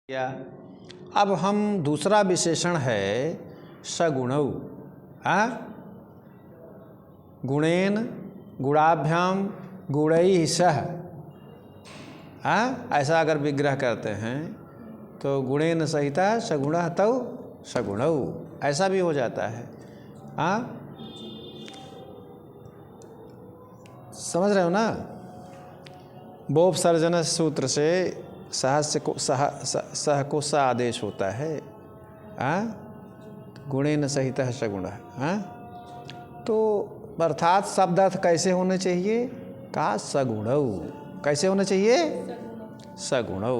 या अब हम दूसरा विशेषण है सगुणौ। गुणेन गुणाभ्याम गुणैः सह। ऐसा अगर विग्रह करते हैं तो गुणेन सहिता सगुणः तौ सगुणौ, ऐसा भी हो जाता है। समझ रहे हो ना। बोपसर्जन सूत्र से सहस्य को सह को स आदेश होता है। गुणेन सहितः सगुणः। तो अर्थात शब्द अर्थ कैसे होने चाहिए? का सगुणौ। कैसे होने चाहिए? सगुणौ।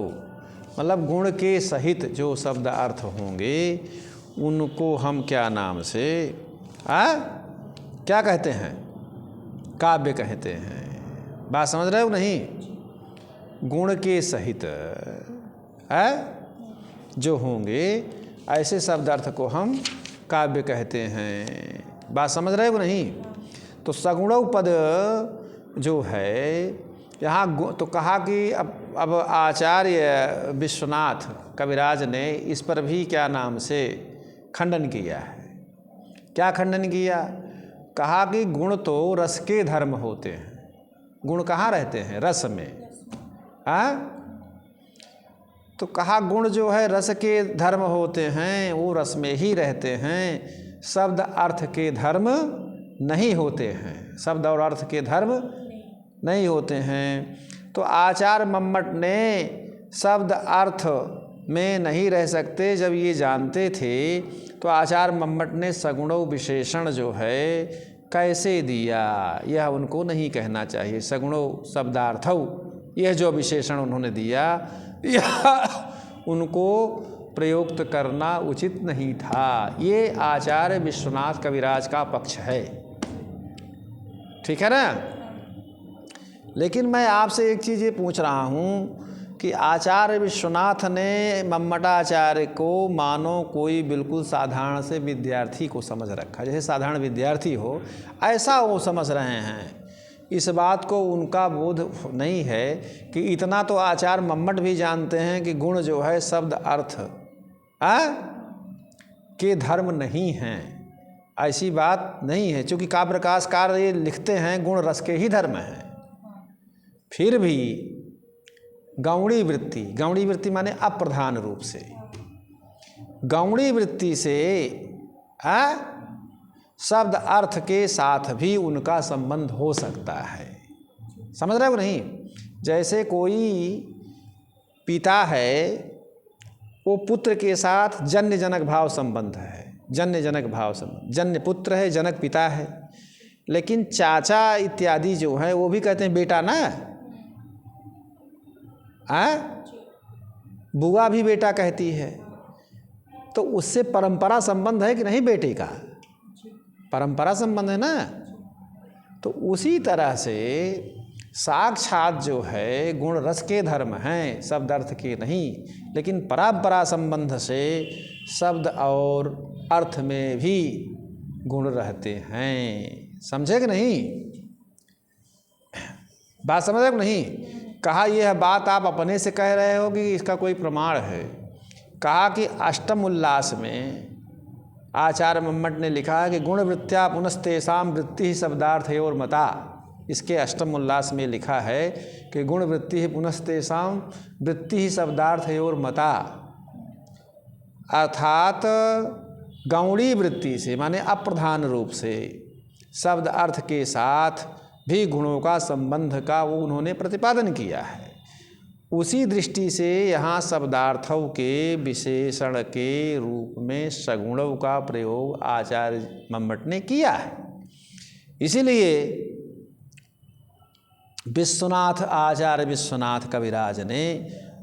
मतलब गुण के सहित जो शब्द अर्थ होंगे उनको हम क्या नाम से क्या कहते हैं? काव्य कहते हैं। बात समझ रहे हो नहीं? गुण के सहित जो होंगे ऐसे शब्द अर्थ को हम काव्य कहते हैं। बात समझ रहे हो नहीं? तो सगुणौ पद जो है यहाँ तो कहा कि अब आचार्य विश्वनाथ कविराज ने इस पर भी क्या नाम से खंडन किया है। क्या खंडन किया? कहा कि गुण तो रस के धर्म होते हैं। गुण कहाँ रहते हैं? रस में। तो कहा गुण जो है रस के धर्म होते हैं, वो रस में ही रहते हैं, शब्द अर्थ के धर्म नहीं होते हैं। शब्द और अर्थ के धर्म नहीं होते हैं। तो आचार्य मम्मट ने शब्द अर्थ में नहीं रह सकते जब ये जानते थे, तो आचार्य मम्मट ने सगुणौ विशेषण जो है कैसे दिया, यह उनको नहीं कहना चाहिए। सगुणौ शब्दार्थौ, यह जो विशेषण उन्होंने दिया यह उनको प्रयुक्त करना उचित नहीं था। ये आचार्य विश्वनाथ कविराज का पक्ष है। ठीक है ना। लेकिन मैं आपसे एक चीज़ ये पूछ रहा हूँ कि आचार्य विश्वनाथ ने मम्मटाचार्य को मानो कोई बिल्कुल साधारण से विद्यार्थी को समझ रखा, जैसे साधारण विद्यार्थी हो ऐसा वो समझ रहे हैं। इस बात को उनका बोध नहीं है कि इतना तो आचार्य मम्मट भी जानते हैं कि गुण जो है शब्द अर्थ के धर्म नहीं हैं। ऐसी बात नहीं है, क्योंकि काव्य प्रकाशकार ये लिखते हैं गुण रस के ही धर्म हैं। फिर भी गौणी वृत्ति माने अप्रधान रूप से, गौणी वृत्ति से शब्द अर्थ के साथ भी उनका संबंध हो सकता है। समझ रहे हो नहीं? जैसे कोई पिता है, वो पुत्र के साथ जन्य जनक भाव संबंध है। जन्य जनक भाव संबंध, जन्य पुत्र है, जनक पिता है। लेकिन चाचा इत्यादि जो है वो भी कहते हैं बेटा ना। बुआ भी बेटा कहती है। तो उससे परंपरा संबंध है कि नहीं? बेटे का परंपरा संबंध है ना। तो उसी तरह से साक्षात जो है गुण रस के धर्म हैं, शब्द अर्थ के नहीं। लेकिन परंपरा संबंध से शब्द और अर्थ में भी गुण रहते हैं। समझे कि नहीं? बात समझ रहे हो नहीं? कहा यह बात आप अपने से कह रहे हो कि इसका कोई प्रमाण है? कहा कि अष्टम उल्लास में आचार्य मम्मट ने लिखा है कि गुण वृत्त्या पुनस्तेषां वृत्ति शब्दार्थयोर मता। इसके अष्टम उल्लास में लिखा है कि गुण वृत्ति पुनस्तेषां वृत्ति शब्दार्थयोर मता। अर्थात गौणी वृत्ति से माने अप्रधान रूप से शब्द अर्थ के साथ भी गुणों का संबंध का वो उन्होंने प्रतिपादन किया है। उसी दृष्टि से यहाँ शब्दार्थों के विशेषण के रूप में सगुणों का प्रयोग आचार्य मम्मट ने किया है। इसीलिए विश्वनाथ आचार्य विश्वनाथ कविराज ने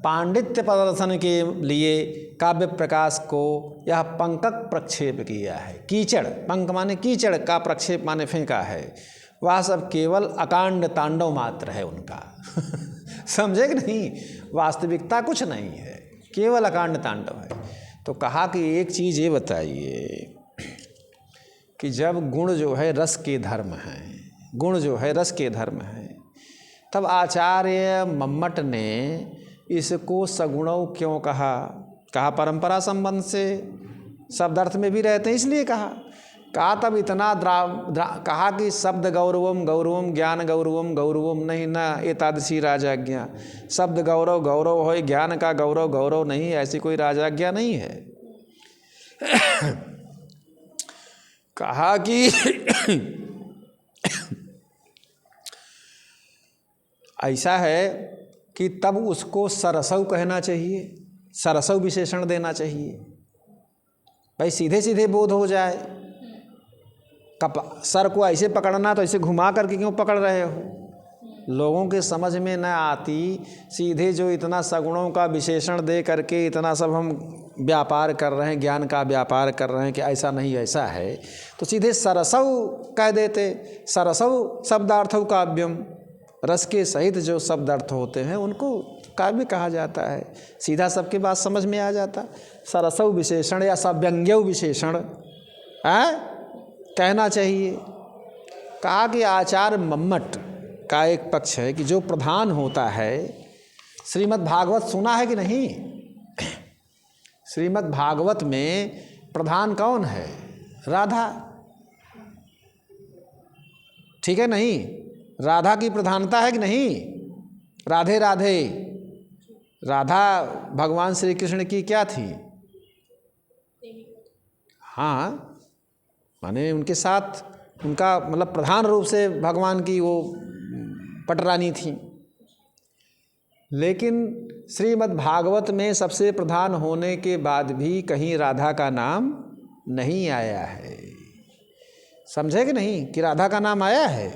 पांडित्य प्रदर्शन के लिए काव्य प्रकाश को यह पंकक प्रक्षेप किया है। कीचड़, पंक माने कीचड़ का, प्रक्षेप माने फेंका है। वह सब केवल अकांड तांडव मात्र है उनका। समझे कि नहीं? वास्तविकता कुछ नहीं है, केवल अकांड तांडव है। तो कहा कि एक चीज़ ये बताइए कि जब गुण जो है रस के धर्म हैं, गुण जो है रस के धर्म हैं, तब आचार्य मम्मट ने इसको सगुणौ क्यों कहा? कहा परंपरा संबंध से शब्द अर्थ में भी रहते हैं इसलिए कहा तब इतना कहा कि शब्द गौरवम गौरवम ज्ञान गौरवम गौरवम नहीं ना एतादृशी राजाज्ञा। शब्द गौरव गौरव हो, ज्ञान का गौरव गौरव नहीं, ऐसी कोई राजाज्ञा नहीं है। कहा कि ऐसा है कि तब उसको सरसव कहना चाहिए, सरसव विशेषण देना चाहिए। भाई सीधे सीधे बोध हो जाए, सर को ऐसे पकड़ना तो ऐसे घुमा करके क्यों पकड़ रहे हो? लोगों के समझ में न आती, सीधे जो इतना सगुणों का विशेषण दे करके इतना सब हम व्यापार कर रहे हैं, ज्ञान का व्यापार कर रहे हैं कि ऐसा नहीं ऐसा है, तो सीधे सरसव कह देते। सरसव शब्दार्थव काव्यम, रस के सहित जो शब्द अर्थ होते हैं उनको काव्य कहा जाता है। सीधा सबके बात समझ में आ जाता। सरसव विशेषण या सव्यंग्यव विशेषण कहना चाहिए। कहा कि आचार्य मम्मट का एक पक्ष है कि जो प्रधान होता है, श्रीमद् भागवत सुना है कि नहीं? श्रीमद् भागवत में प्रधान कौन है? राधा, ठीक है नहीं? राधा की प्रधानता है कि नहीं? राधे राधे। राधा भगवान श्री कृष्ण की क्या थी? हाँ, माने उनके साथ उनका मतलब प्रधान रूप से भगवान की वो पटरानी थी। लेकिन श्रीमद् भागवत में सबसे प्रधान होने के बाद भी कहीं राधा का नाम नहीं आया है। समझे कि नहीं कि राधा का नाम आया है?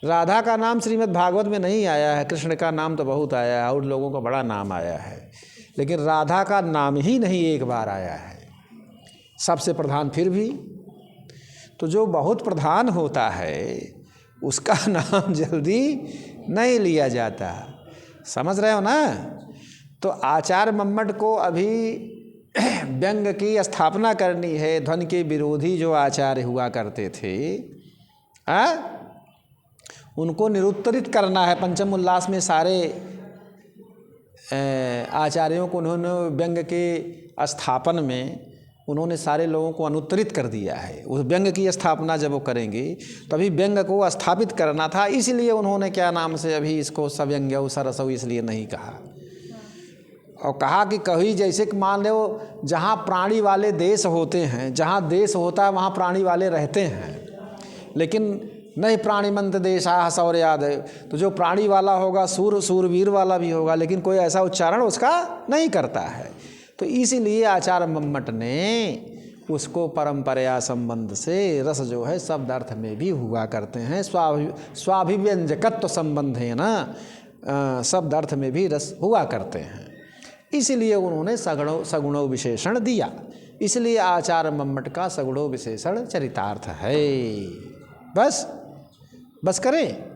राधा का नाम श्रीमद् भागवत में नहीं आया है। कृष्ण का नाम तो बहुत आया है और लोगों का बड़ा नाम आया है, लेकिन राधा का नाम ही नहीं एक बार आया है, सबसे प्रधान फिर भी। तो जो बहुत प्रधान होता है उसका नाम जल्दी नहीं लिया जाता। समझ रहे हो ना? तो आचार्य मम्मट को अभी व्यंग की स्थापना करनी है। ध्वनि के विरोधी जो आचार्य हुआ करते थे, उनको निरुत्तरित करना है। पंचम उल्लास में सारे आचार्यों को उन्होंने व्यंग के स्थापन में उन्होंने सारे लोगों को अनुत्तरित कर दिया है। उस व्यंग की स्थापना जब वो करेंगे तभी व्यंग को स्थापित करना था, इसलिए उन्होंने क्या नाम से अभी इसको सव्यंग्यव सरसव इसलिए नहीं कहा। और कहा कि कहीं जैसे कि मान लो जहाँ प्राणी वाले देश होते हैं, जहाँ देश होता है वहाँ प्राणी वाले रहते हैं, लेकिन नहीं प्राणिमंत देशा शौर्याद, तो जो प्राणी वाला होगा सूरवीर वाला भी होगा, लेकिन कोई ऐसा उच्चारण उसका नहीं करता है। तो इसीलिए आचार्य मम्मट ने उसको परंपरा संबंध से रस जो है शब्द अर्थ में भी हुआ करते हैं। स्वाभिव्यंजकत्व संबंध है ना, शब्द अर्थ में भी रस हुआ करते हैं, इसलिए उन्होंने सगुणो विशेषण दिया। इसलिए आचार्य मम्मट का सगुणो विशेषण चरितार्थ है। बस करें।